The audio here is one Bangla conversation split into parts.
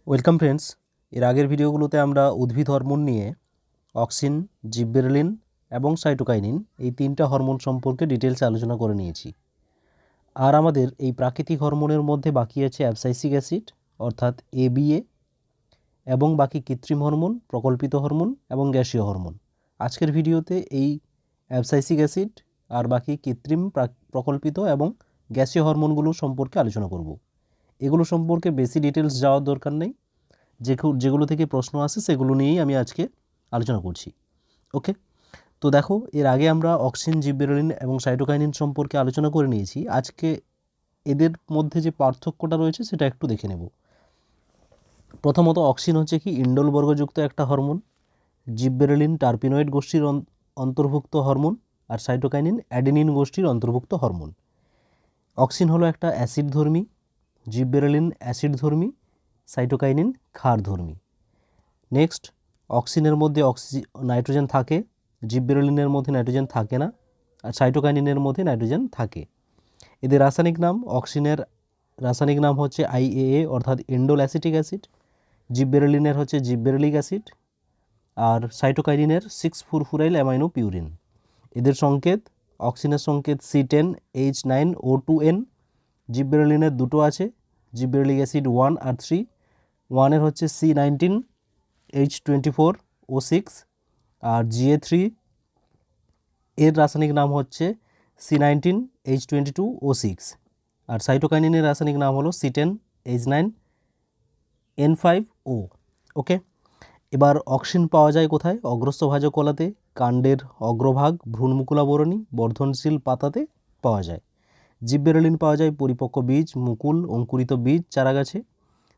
Welcome friends. এর আগের ভিডিওগুলোতে আমরা উদ্ভিদ হরমোন নিয়ে অক্সিন, জিববেরেলিন এবং সাইটোকাইনিন এই তিনটা হরমোন সম্পর্কে ডিটেলসে আলোচনা করে নিয়েছি। আর আমাদের এই প্রাকৃতিক হরমোনের মধ্যে বাকি আছে অ্যাবসাইসিক অ্যাসিড অর্থাৎ ABA এবং বাকি কৃত্রিম হরমোন, প্রকল্পিত হরমোন এবং গ্যাসীয় হরমোন। আজকের ভিডিওতে এই অ্যাবসাইসিক অ্যাসিড আর বাকি কৃত্রিম, প্রকল্পিত এবং গ্যাসীয় হরমোনগুলো সম্পর্কে আলোচনা করব। এগুলো সম্পর্কে বেশি ডিটেলস যাওয়ার দরকার নেই, যেগুলো থেকে প্রশ্ন আসে সেগুলো নিয়েই আমি আজকে আলোচনা করছি। ওকে, তো দেখো, এর আগে আমরা অক্সিন, জিববেরেলিন এবং সাইটোকাইনিন সম্পর্কে আলোচনা করে নিয়েছি। আজকে এদের মধ্যে যে পার্থক্যটা রয়েছে সেটা একটু দেখে নেব। প্রথমত, অক্সিন হচ্ছে কি ইন্ডোল বর্গযুক্ত একটা হরমোন, জিববেরেলিন টার্পিনয়েড গোষ্ঠীর অন্তর্ভুক্ত হরমোন, আর সাইটোকাইনিন অ্যাডেনিন গোষ্ঠীর অন্তর্ভুক্ত হরমোন। অক্সিন হলো একটা অ্যাসিডধর্মী, জিববেরেলিন অ্যাসিডধর্মী, সাইটোকাইনিন ক্ষারধর্মী। নেক্সট, অক্সিনের মধ্যে নাইট্রোজেন থাকে, জিববেরেলিনের মধ্যে নাইট্রোজেন থাকে না, আর সাইটোকাইনিনের মধ্যে নাইট্রোজেন থাকে। এদের রাসায়নিক নাম, অক্সিনের রাসায়নিক নাম হচ্ছে IAA অর্থাৎ ইন্ডোল অ্যাসিটিক অ্যাসিড, জিববেরেলিনের হচ্ছে জিববেরেলিক অ্যাসিড, আর সাইটোকাইনিনের 6-ফুরফুরাইল অ্যামাইনো পিউরিন। এদের সংকেত, অক্সিনের সংকেত C10H9O2N, জিববেরেলিনের দুটো আছে, জিববেরেলিক অ্যাসিড 1 আর 3। 1-এর হচ্ছে C19H24O6, আর GA3 এর রাসায়নিক নাম হচ্ছে C19H22O6, আর সাইটোকাইনিনের রাসায়নিক নাম হলো C10H9N5O। ওকে, এবার অক্সিন পাওয়া যায় কোথায়? অগ্রস্থভাজক কলাতে, কাণ্ডের অগ্রভাগ, ভ্রূণমুকুলাবরণী, বর্ধনশীল পাতাতে পাওয়া যায়। জিববেরেলিন পাওয়া যায় পরিপক্ক বীজ, মুকুল, অঙ্কুরিত বীজ, চারাগাছে।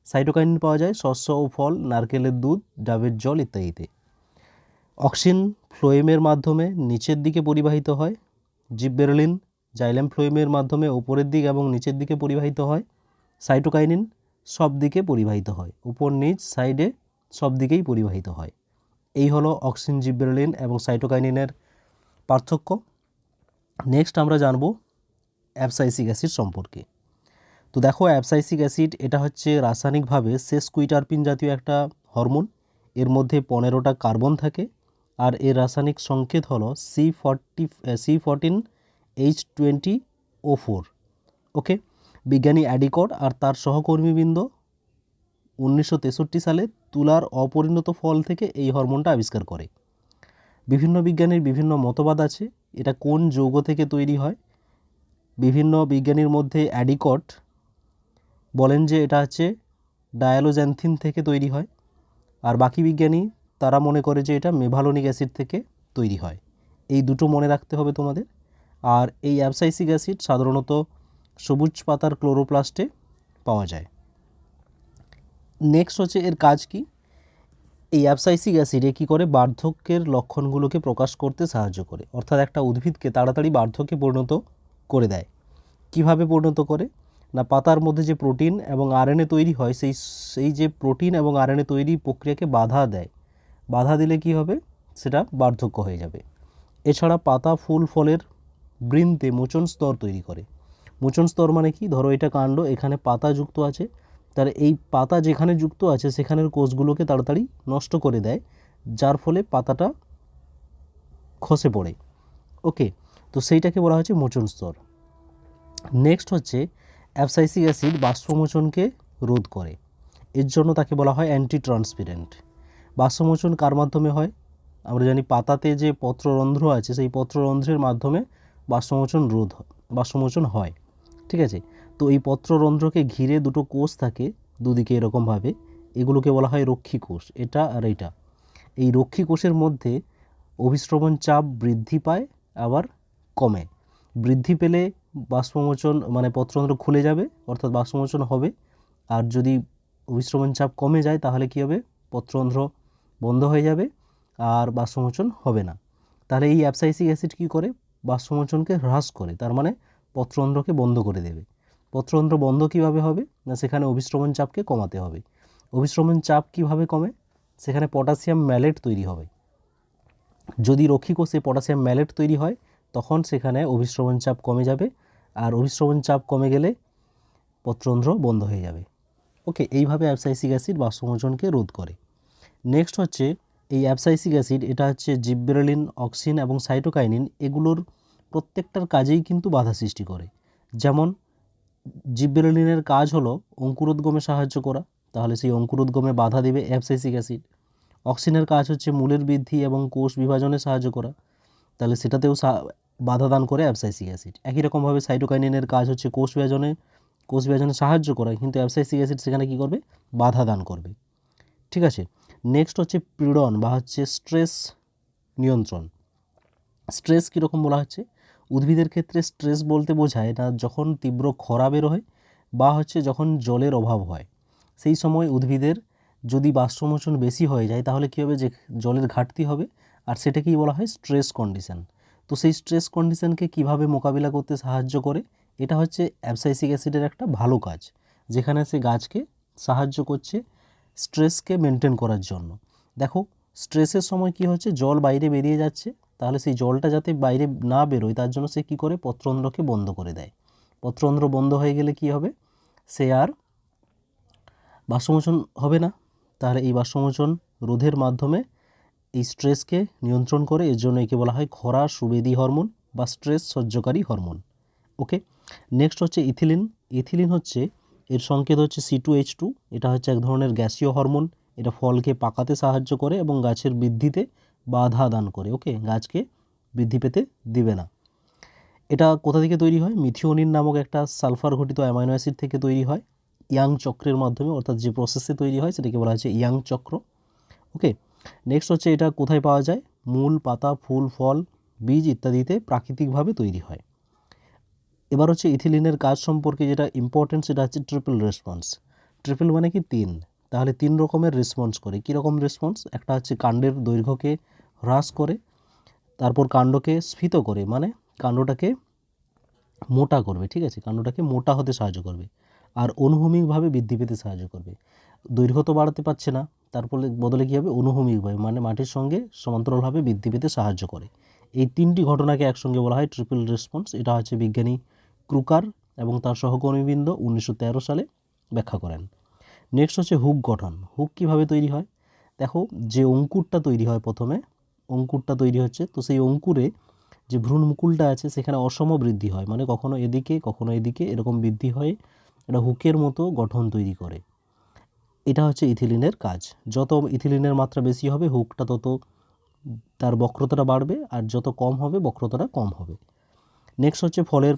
সাইটোকাইনিন পাওয়া যায় শস্য ও ফল, নারকেলের দুধ, ডাবের জল ইত্যাদিতে। অক্সিন ফ্লোয়েমের মাধ্যমে নিচের দিকে পরিবাহিত হয়, জিববেরেলিন জাইলেম ফ্লোয়েমের মাধ্যমে উপরের দিক এবং নিচের দিকে পরিবাহিত হয়, সাইটোকাইনিন সব দিকে পরিবাহিত হয়, উপর নিচ সাইডে সব দিকেই পরিবাহিত হয়। এই হলো অক্সিন, জিববেরেলিন এবং সাইটোকাইনিনের পার্থক্য। নেক্সট আমরা জানব অ্যাবসাইসিক অ্যাসিড সম্পর্কে। তো দেখো, অ্যাবসাইসিক অ্যাসিড এটা হচ্ছে রাসায়নিকভাবে সেসকুইটারপিন জাতীয় একটা হরমোন। এর মধ্যে 15টা কার্বন থাকে, আর এর রাসায়নিক সংকেত হলো C14H20O4। ওকে, বিজ্ঞানী অ্যাডিকট আর তার সহকর্মীবৃন্দ 1963 সালে তুলার অপরিণত ফল থেকে এই হরমোনটা আবিষ্কার করে। বিভিন্ন বিজ্ঞানীর বিভিন্ন মতবাদ আছে এটা কোন যৌগ থেকে তৈরি হয়। বিভিন্ন বিজ্ঞানীর মধ্যে অ্যাডিকট বলেন যে এটা হচ্ছে ডায়ালোজ্যান্থিন থেকে তৈরি হয়, আর বাকি বিজ্ঞানী তারা মনে করে যে এটা মেভালোনিক অ্যাসিড থেকে তৈরি হয়। এই দুটো মনে রাখতে হবে তোমাদের। আর এই অ্যাবসাইসিক অ্যাসিড সাধারণত সবুজ পাতার ক্লোরোপ্লাস্টে পাওয়া যায়। নেক্সট হচ্ছে এর কাজ কি। এই অ্যাবসাইসিক অ্যাসিডে কী করে? বার্ধক্যের লক্ষণগুলোকে প্রকাশ করতে সাহায্য করে, অর্থাৎ একটা উদ্ভিদকে তাড়াতাড়ি বার্ধক্যে পরিণত করে দেয়। কিভাবে পরিণত করে? না, পাতার মধ্যে যে প্রোটিন এবং RNA তৈরি হয় সেই যে প্রোটিন এবং RNA তৈরি প্রক্রিয়াকে বাধা দেয়। বাধা দিলে কি হবে? সেটা বার্ধক্য হয়ে যাবে। এছাড়া পাতা, ফুল, ফলের বৃন্তে মোচন স্তর তৈরি করে। মোচন স্তর মানে কি? ধরো এটা কাণ্ড, এখানে পাতা যুক্ত আছে, তার এই পাতা যেখানে যুক্ত আছে সেখানের কোষগুলোকে তাড়াতাড়ি নষ্ট করে দেয়, যার ফলে পাতাটা খসে পড়ে। ওকে, তো সেইটাকে বলা হচ্ছে মোচন স্তর। নেক্সট হচ্ছে অ্যাবসাইসিক অ্যাসিড বাষ্পমোচনকে রোধ করে, এর জন্য তাকে বলা হয় অ্যান্টি ট্রান্সপিরেন্ট। বাষ্পমোচন কার মাধ্যমে হয়? আমরা জানি পাতাতে যে পত্ররন্ধ্র আছে সেই পত্ররন্ধ্রের মাধ্যমে বাষ্পমোচন হয়। ঠিক আছে, তো এই পত্ররন্ধ্রকে ঘিরে দুটো কোষ থাকে দুদিকে এরকমভাবে, এগুলোকে বলা হয় রক্ষী কোষ, এটা আর এইটা। এই রক্ষী কোষের মধ্যে অভিস্রবণ চাপ বৃদ্ধি পায় আবার কমে। বৃদ্ধি পেলে বাষ্পমোচন মানে পত্ররন্ধ্র খুলে যাবে, অর্থাৎ বাষ্পমোচন হবে। আর যদি অভিস্রবণ চাপ কমে যায় তাহলে কী হবে? পত্ররন্ধ্র বন্ধ হয়ে যাবে আর বাষ্পমোচন হবে না। তাহলে এই অ্যাবসাইসিক অ্যাসিড কী করে? বাষ্পমোচনকে হ্রাস করে, তার মানে পত্ররন্ধ্রকে বন্ধ করে দেবে। পত্ররন্ধ্র বন্ধ কিভাবে হবে? না, সেখানে অভিস্রবণ চাপকে কমাতে হবে। অভিস্রবণ চাপ কিভাবে কমে? সেখানে পটাশিয়াম ম্যালেট তৈরি হবে। যদি রক্ষী কোষে পটাশিয়াম ম্যালেট তৈরি হয় তখন সেখানে অভিস্রবণ চাপ কমে যাবে, আর অভিস্রবণ চাপ কমে গেলে পত্ররন্ধ্র বন্ধ হয়ে যাবে। ওকে, এইভাবে অ্যাবসাইসিক অ্যাসিড বাষ্পমোচনকে রোধ করে। নেক্সট হচ্ছে এই অ্যাবসাইসিক অ্যাসিড, এটা হচ্ছে জিববেরেলিন, অক্সিন এবং সাইটোকাইনিন, এগুলোর প্রত্যেকটার কাজেই কিন্তু বাধা সৃষ্টি করে। যেমন জিববেরেলিনের কাজ হলো অঙ্কুরোদ্গমে সাহায্য করা, তাহলে সেই অঙ্কুরোদ্গমে বাধা দেবে অ্যাবসাইসিক অ্যাসিড। অক্সিনের কাজ হচ্ছে মূলের বৃদ্ধি এবং কোষ বিভাজনে সাহায্য করা, তাহলে সেটাতেও বাধা দান করে অ্যাবসাইসিক অ্যাসিড। একই রকমভাবে সাইটোকাইনিনের কাজ হচ্ছে কোষ বিভাজনে সাহায্য করা, কিন্তু অ্যাবসাইসিক অ্যাসিড সেখানে কী করবে, বাধা দান করবে। ঠিক আছে, নেক্সট হচ্ছে পীড়ন বা হচ্ছে স্ট্রেস নিয়ন্ত্রণ। স্ট্রেস কীরকম বলা হচ্ছে, উদ্ভিদের ক্ষেত্রে স্ট্রেস বলতে বোঝায় না যখন তীব্র খরা বের হয় বা হচ্ছে যখন জলের অভাব হয়, সেই সময় উদ্ভিদের যদি বাষ্পমোচন বেশি হয়ে যায় তাহলে কী হবে, যে জলের ঘাটতি হবে, আর সেটাকেই বলা হয় স্ট্রেস কন্ডিশন। তো সেই স্ট্রেস কন্ডিশনকে কিভাবে মোকাবিলা করতে সাহায্য করে, এটা হচ্ছে অ্যাবসাইসিক অ্যাসিডের একটা ভালো কাজ, যেখানে সে গাছকে সাহায্য করছে স্ট্রেসকে মেনটেন করার জন্য। দেখো, স্ট্রেসের সময় কি হচ্ছে, জল বাইরে বেরিয়ে যাচ্ছে, তাহলে সেই জলটা যাতে বাইরে না বেরোয় তার জন্য সে কী করে, পত্রন্ধ্রকে বন্ধ করে দেয়। পত্রন্ধ্র বন্ধ হয়ে গেলে কি হবে, সে আর বাষ্পমোচন হবে না। তাহলে এই বাষ্পমোচন রোধের মাধ্যমে এই স্ট্রেসকে নিয়ন্ত্রণ করে, এর জন্য একে বলা হয় খরা সুবেদী হরমোন বা স্ট্রেস সহ্যকারী হরমোন। ওকে, নেক্সট হচ্ছে ইথিলিন। ইথিলিন হচ্ছে, এর সংকেত হচ্ছে C2H2, এটা হচ্ছে এক ধরনের গ্যাসীয় হরমোন। এটা ফলকে পাকাতে সাহায্য করে এবং গাছের বৃদ্ধিতে বাধা দান করে। ওকে, গাছকে বৃদ্ধি পেতে দিবে না। এটা কোথা থেকে তৈরি হয়, মিথিওনিন নামক একটা সালফার ঘটিত অ্যামাইনো অ্যাসিড থেকে তৈরি হয়, ইয়াং চক্রের মাধ্যমে, অর্থাৎ যে প্রসেসে তৈরি হয় সেটাকে বলা হচ্ছে ইয়াং চক্র। ওকে, নেক্সট হচ্ছে এটা কোথায় পাওয়া যায়, মূল, পাতা, ফুল, ফল, বীজ ইত্যাদিতে প্রাকৃতিকভাবে তৈরি হয়। এবার হচ্ছে ইথিলিনের কাজ সম্পর্কে যেটা ইম্পর্টেন্ট, সেটা হচ্ছে ট্রিপল রেসপন্স। ট্রিপল মানে কি, 3, তাহলে 3 রকমের রেসপন্স করে। কীরকম রেসপন্স, একটা হচ্ছে কাণ্ডের দৈর্ঘ্যকে হ্রাস করে, তারপর কাণ্ডকে স্ফীত করে, মানে কাণ্ডটাকে মোটা করবে। ঠিক আছে, কাণ্ডটাকে মোটা হতে সাহায্য করবে, আর অনুভূমিকভাবে বৃদ্ধি পেতে সাহায্য করবে। দৈর্ঘ্য তো বাড়াতে পারছে না, তারপরে বদলে কী হবে, অনুভূমিকভাবে, মানে মাটির সঙ্গে সমান্তরালভাবে বৃদ্ধি পেতে সাহায্য করে। এই 3টি ঘটনাকে একসঙ্গে বলা হয় ট্রিপল রেসপন্স। এটা হচ্ছে বিজ্ঞানী ক্রুকার এবং তার সহকর্মীবৃন্দ 1913 সালে ব্যাখ্যা করেন। নেক্সট হচ্ছে হুক গঠন। হুক কীভাবে তৈরি হয়, দেখো, যে অঙ্কুরটা তৈরি হয়, প্রথমে অঙ্কুরটা তৈরি হচ্ছে, তো সেই অঙ্কুরে যে ভ্রূণমুকুলটা আছে সেখানে অসম বৃদ্ধি হয়, মানে কখনো এদিকে কখনো এদিকে এরকম বৃদ্ধি হয়, এটা হুকের মতো গঠন তৈরি করে। এটা হচ্ছে ইথিলিনের কাজ। যত ইথিলিনের মাত্রা বেশি হবে হুকটা তত তার বক্রতাটা বাড়বে, আর যত কম হবে বক্রতাটা কম হবে। নেক্সট হচ্ছে ফলের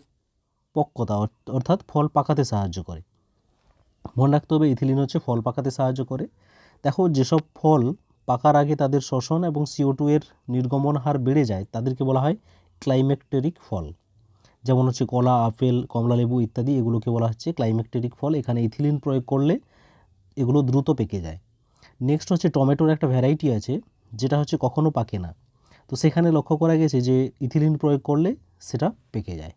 পক্কতা, অর্থাৎ ফল পাকাতে সাহায্য করে। মনে রাখতে হবে ইথিলিন হচ্ছে ফল পাকাতে সাহায্য করে। দেখো, যেসব ফল পাকার আগে তাদের শ্বসন এবং CO2 এর নির্গমন হার বেড়ে যায় তাদেরকে বলা হয় ক্লাইমেক্টেরিক ফল। যেমন হচ্ছে কলা, আপেল, কমলালেবু ইত্যাদি, এগুলোকে বলা হচ্ছে ক্লাইমেক্টেরিক ফল। এখানে ইথিলিন প্রয়োগ করলে এগুলো দ্রুত পেকে যায়। নেক্সট হচ্ছে টমেটোর একটা ভ্যারাইটি আছে যেটা হচ্ছে কখনো পাকে না, তো সেখানে লক্ষ্য করা গেছে যে ইথিলিন প্রয়োগ করলে সেটা পেকে যায়।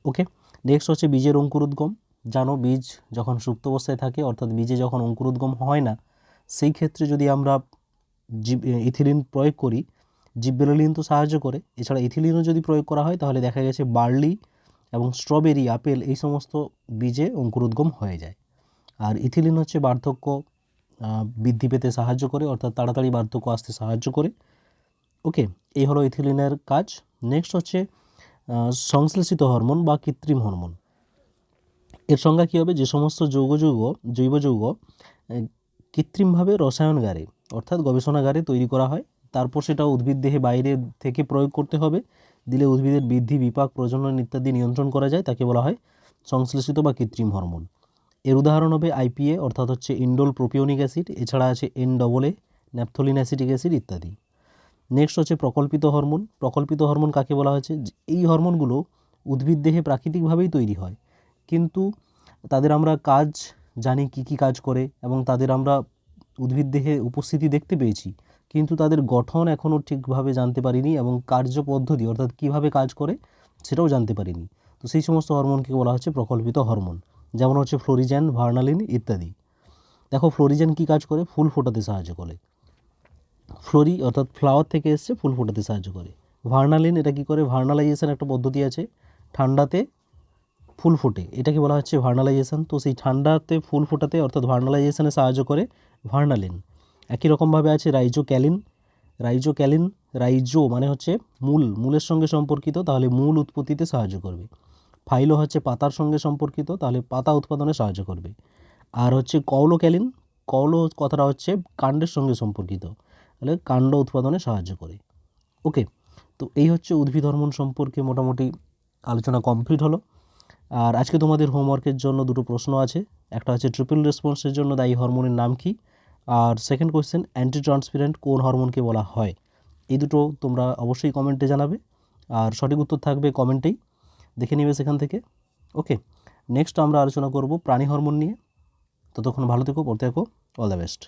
ওকে, নেক্সট হচ্ছে বীজের অঙ্কুরোদ্গম। জানো, বীজ যখন সুপ্ত অবস্থায় থাকে, অর্থাৎ বীজে যখন অঙ্কুরোদ্গম হয় না, সেই ক্ষেত্রে যদি আমরা ইথিলিন প্রয়োগ করি, জিববেরেলিন তো সাহায্য করে, এছাড়া ইথিলিনও যদি প্রয়োগ করা হয় তাহলে দেখা গেছে বার্লি এবং স্ট্রবেরি, আপেল এই সমস্ত বীজে অঙ্কুরোদ্গম হয়ে যায়। আর ইথিলিন হচ্ছে বার্ধক্য বৃদ্ধি পেতে সাহায্য করে, অর্থাৎ তাড়াতাড়ি বার্ধক্য আসতে সাহায্য করে। ওকে, এই হলো ইথিলিনের কাজ। নেক্সট হচ্ছে সংশ্লেষিত হরমোন বা কৃত্রিম হরমোন। এর সংজ্ঞা কী হবে, যে সমস্ত জৈব যৌগ কৃত্রিমভাবে রসায়নগারে, অর্থাৎ গবেষণাগারে তৈরি করা হয়, তারপর সেটা উদ্ভিদ দেহে বাইরে থেকে প্রয়োগ করতে হবে, দিলে উদ্ভিদের বৃদ্ধি, বিপাক, প্রজনন ইত্যাদি নিয়ন্ত্রণ করা যায়, তাকে বলা হয় সংশ্লেষিত বা কৃত্রিম হরমোন। এর উদাহরণ হবে IPA, অর্থাৎ হচ্ছে ইন্ডোল প্রোপিওনিক অ্যাসিড, এছাড়া আছে NAA, ন্যাপথলিন অ্যাসিটিক অ্যাসিড ইত্যাদি। নেক্সট হচ্ছে প্রকল্পিত হরমোন। প্রকল্পিত হরমোন কাকে বলা হয়েছে, এই হরমোনগুলো উদ্ভিদ দেহে প্রাকৃতিকভাবেই তৈরি হয়, কিন্তু তাদের আমরা কাজ জানি, কি কাজ করে, এবং তাদের আমরা উদ্ভিদ দেহে উপস্থিতি দেখতে পেয়েছি, কিন্তু তাদের গঠন এখনও ঠিকভাবে জানতে পারিনি, এবং কার্যপদ্ধতি অর্থাৎ কিভাবে কাজ করে সেটাও জানতে পারিনি। তো সেই সমস্ত হরমোনকে বলা হচ্ছে প্রকল্পিত হরমোন। যেমন হচ্ছে ফ্লোরিজেন, ভার্নালিন ইত্যাদি। দেখো, ফ্লোরিজেন কি কাজ করে, ফুল ফোটাতে সাহায্য করে। ফ্লোরি অর্থাৎ ফ্লাওয়ার থেকে এসছে, ফুল ফোটাতে সাহায্য করে। ভার্নালিন এটা কি করে, ভার্নালাইজেশন একটা পদ্ধতি আছে, ঠান্ডাতে ফুল ফোটে, এটাকে বলা হচ্ছে ভার্নালাইজেশন। তো সেই ঠান্ডাতে ফুল ফোটাতে অর্থাৎ ভার্নালাইজেশনে সাহায্য করে ভার্নালিন। একই রকমভাবে আছে রাইজোক্যালিন। রাইজো মানে হচ্ছে মূলের সঙ্গে সম্পর্কিত, তাহলে মূল উৎপত্তিতে সাহায্য করবে। ফাইলো হচ্ছে পাতার সঙ্গে সম্পর্কিত, তাহলে পাতা উৎপাদনে সাহায্য করবে। আর হচ্ছে কৌলোক্যালিন, কৌলো কথাটা হচ্ছে কাণ্ডের সঙ্গে সম্পর্কিত, তাহলে কাণ্ড উৎপাদনে সাহায্য করে। ওকে, তো এই হচ্ছে উদ্ভিদ হরমোন সম্পর্কে মোটামুটি আলোচনা কমপ্লিট হলো। আর আজকে তোমাদের হোমওয়ার্কের জন্য দুটো প্রশ্ন আছে। একটা হচ্ছে ট্রিপল রেসপন্সের জন্য দায়ী হরমোনের নাম কি, আর সেকেন্ড কোয়েশ্চেন অ্যান্টি ট্রান্সপিরেন্ট কোন হরমোনকে বলা হয়। এই দুটো তোমরা অবশ্যই কমেন্টে জানাবে, আর সঠিক উত্তর থাকবে কমেন্টেই, দেখে নিবে সেখান থেকে। ওকে, নেক্সট আমরা আলোচনা করব প্রাণী হরমোন নিয়ে। ততক্ষণ ভালো থেকো, পড়তে থাকো, অল দ্য বেস্ট।